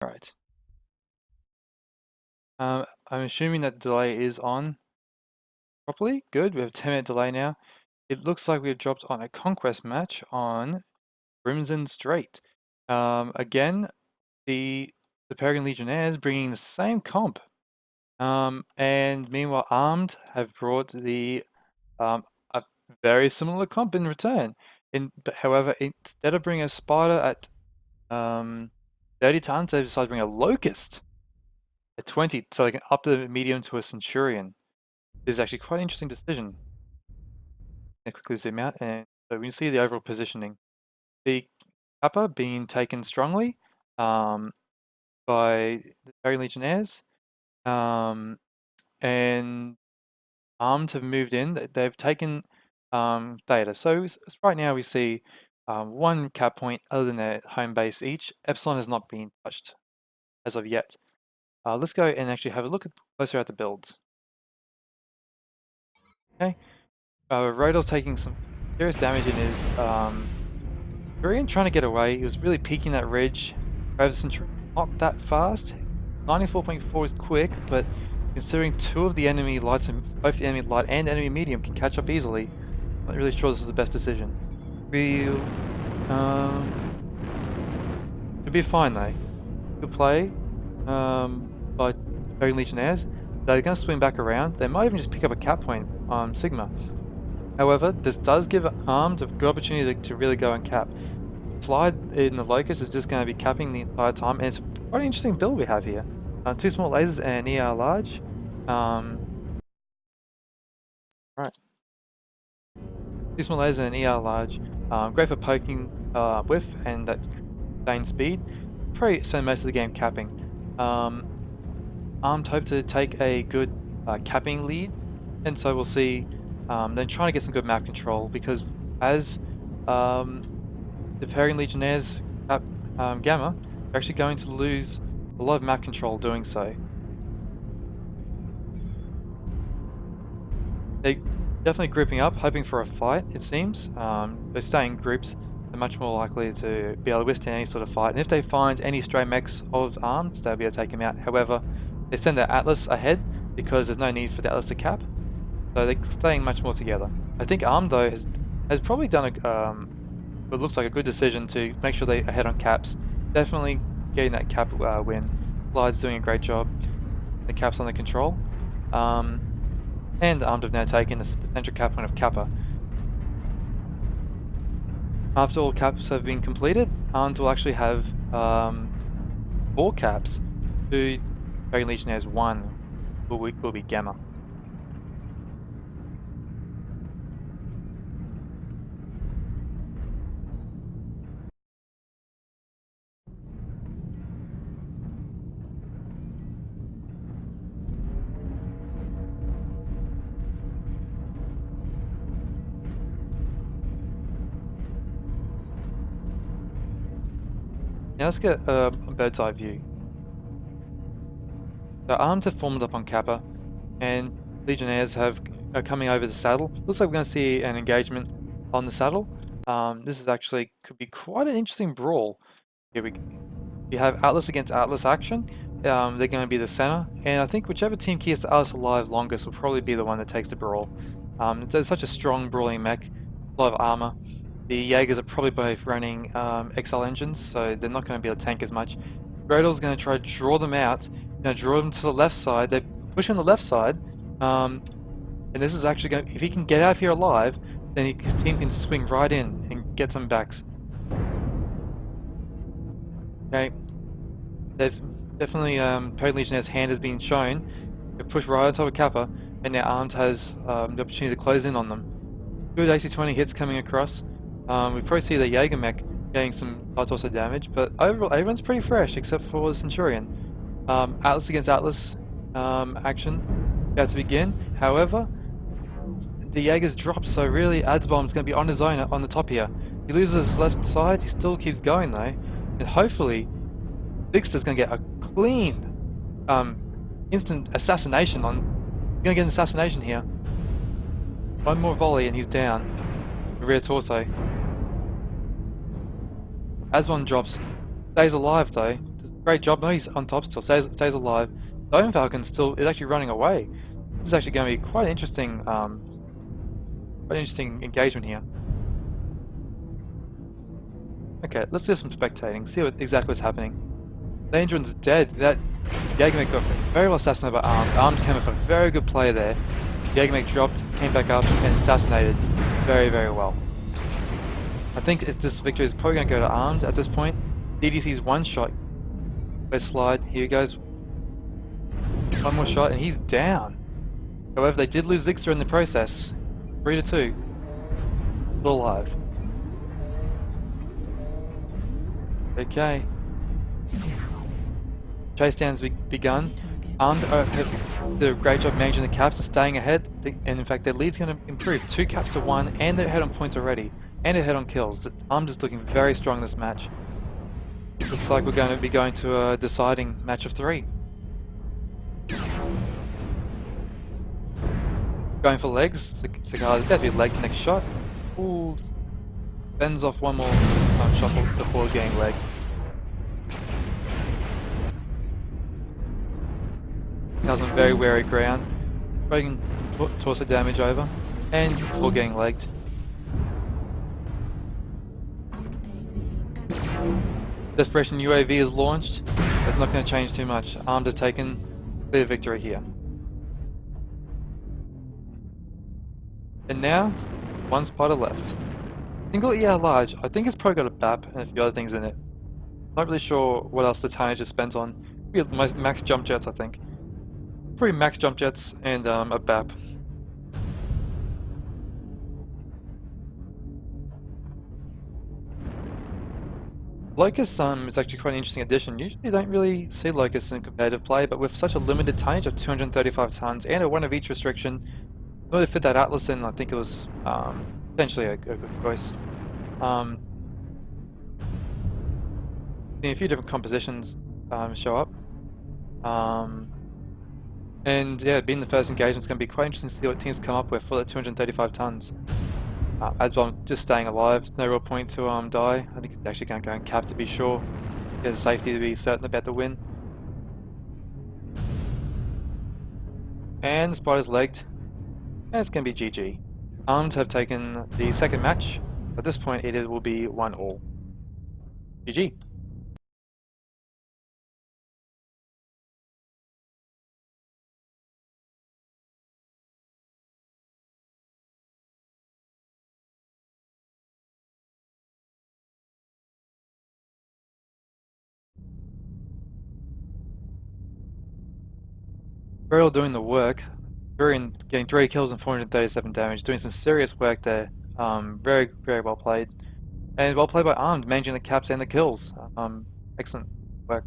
Alright. I'm assuming that delay is on properly. Good, we have a 10-minute delay now. It looks like we've dropped on a conquest match on Crimson Strait. Again, the Peregrine Legionnaires bringing the same comp. And meanwhile, Armed have brought a very similar comp in return. But however, instead of bringing a Spider at 30 tons, they've decided to bring a Locust at 20, so they can up the medium to a Centurion. This is actually quite an interesting decision. I'll quickly zoom out, and so we can see the overall positioning. The Kappa being taken strongly by the Peregrine Legionnaires, and Armed have moved in. They've taken Theta. So right now we see one cap point other than their home base each. Epsilon has not been touched as of yet. Let's go and actually have a look closer at the builds. Okay, Rodol's taking some serious damage in his Centurion, trying to get away. He was really peeking that ridge. Graves Centurion not that fast. 94.4 is quick, but considering two of the enemy lights, and both the enemy light and enemy medium can catch up easily, I'm not really sure this is the best decision. We'll it'll be fine though. Good play by Peregrine Legionnaires. They're going to swing back around. They might even just pick up a cap point on Sigma. However, this does give Armed a good opportunity to really go and cap. Slide in the Locust is just going to be capping the entire time, and it's quite an interesting build we have here. 2 small lasers and ER large. Right. 2 small lasers and ER large. Great for poking whiff and that sustained speed. Probably spend most of the game capping. Armed hope to take a good capping lead, and so we'll see them trying to get some good map control, because as the Peregrine Legionnaires cap Gamma, they're actually going to lose a lot of map control doing so. They're definitely grouping up, hoping for a fight, it seems. They stay in groups. They're much more likely to be able to withstand any sort of fight. And if they find any stray mechs of arms, they'll be able to take them out. However, they send their Atlas ahead because there's no need for the Atlas to cap. So they're staying much more together. I think Arm, though, has probably done what looks like a good decision to make sure they're ahead on caps. Definitely getting that cap win. Glide's doing a great job. The cap's under control. And Armed have now taken the central cap point of Kappa. After all caps have been completed, Armed will actually have 4 caps. 2 Peregrine Legionnaires, 1 will be Gamma. Now let's get a bird's eye view. So Armed have formed up on Kappa, and Legionnaires are coming over the saddle. Looks like we're going to see an engagement on the saddle. This is actually could be quite an interesting brawl. Here we have Atlas against Atlas action. They're going to be the center, and I think whichever team keeps Atlas alive longest will probably be the one that takes the brawl. It's such a strong brawling mech, a lot of armor. The Jaegers are probably both running XL engines, so they're not going to be able to tank as much. Brodal's going to try to draw them out. Now draw them to the left side. They push on the left side, and this is actually going. If he can get out of here alive, then his team can swing right in and get some backs. Okay, they've definitely Peregrine Legionnaire's hand has been shown. They push right on top of Kappa, and now Armed has the opportunity to close in on them. Good AC-20 hits coming across. We probably see the Jaeger mech getting some torso damage, but overall everyone's pretty fresh except for the Centurion. Atlas against Atlas action about to begin. However, the Jaeger's drop, so really Adsbom's going to be on his own on the top here. He loses his left side, he still keeps going though, and hopefully Vixter's going to get a clean instant assassination on. We're going to get an assassination here. One more volley and he's down. The rear torso. Aswan drops. Stays alive though. Does a great job. No, he's on top still, stays alive. The Oven Falcon still is actually running away. This is actually going to be quite interesting engagement here. Okay, let's do some spectating, see exactly what's happening. Dangeron's dead. That Jagemek got very well assassinated by Arms. Arms came with a very good play there. Jagemek dropped, came back up, and assassinated very, very well. I think this victory is probably going to go to Armed at this point. DDC's one shot. Let's slide. Here he goes. One more shot, and he's down. However, they did lose Zixter in the process. 3-2. Still alive. Okay. Chase down's begun. Armed have did a great job managing the caps and staying ahead. And in fact, their lead's going to improve. 2 caps to 1, and they're ahead on points already. And ahead on kills. Armed is looking very strong this match. Looks like we're going to be going to a deciding match of 3. Going for legs. Cicada's best to be leg next shot. Ooh. Bends off one more shot before getting legged. Does on very wary ground. Breaking torso damage over. And before getting legged. Desperation UAV is launched. It's not going to change too much. Armed have taken clear victory here. And now, one spotter left. Single ER large, I think it's probably got a BAP and a few other things in it. Not really sure what else the tonnage is spent on. We have max jump jets, I think. Probably max jump jets and a BAP. Locust is actually quite an interesting addition. Usually you don't really see Locusts in competitive play, but with such a limited tonnage of 235 tons and a 1 of each restriction, in order to fit that Atlas in, I think it was potentially a good choice. Seeing a few different compositions show up. And yeah, being the first engagement, it's going to be quite interesting to see what teams come up with for that 235 tons. As well, I'm just staying alive, no real point to die. I think it's actually going to go and cap to be sure. Get the safety to be certain about the win. And the spider's legged. And it's going to be GG. Armed have taken the second match. At this point, it will be 1-all. GG. Burial doing the work. Getting 3 kills and 437 damage, doing some serious work there. Very, very well played. And well played by Armed, managing the caps and the kills. Excellent work.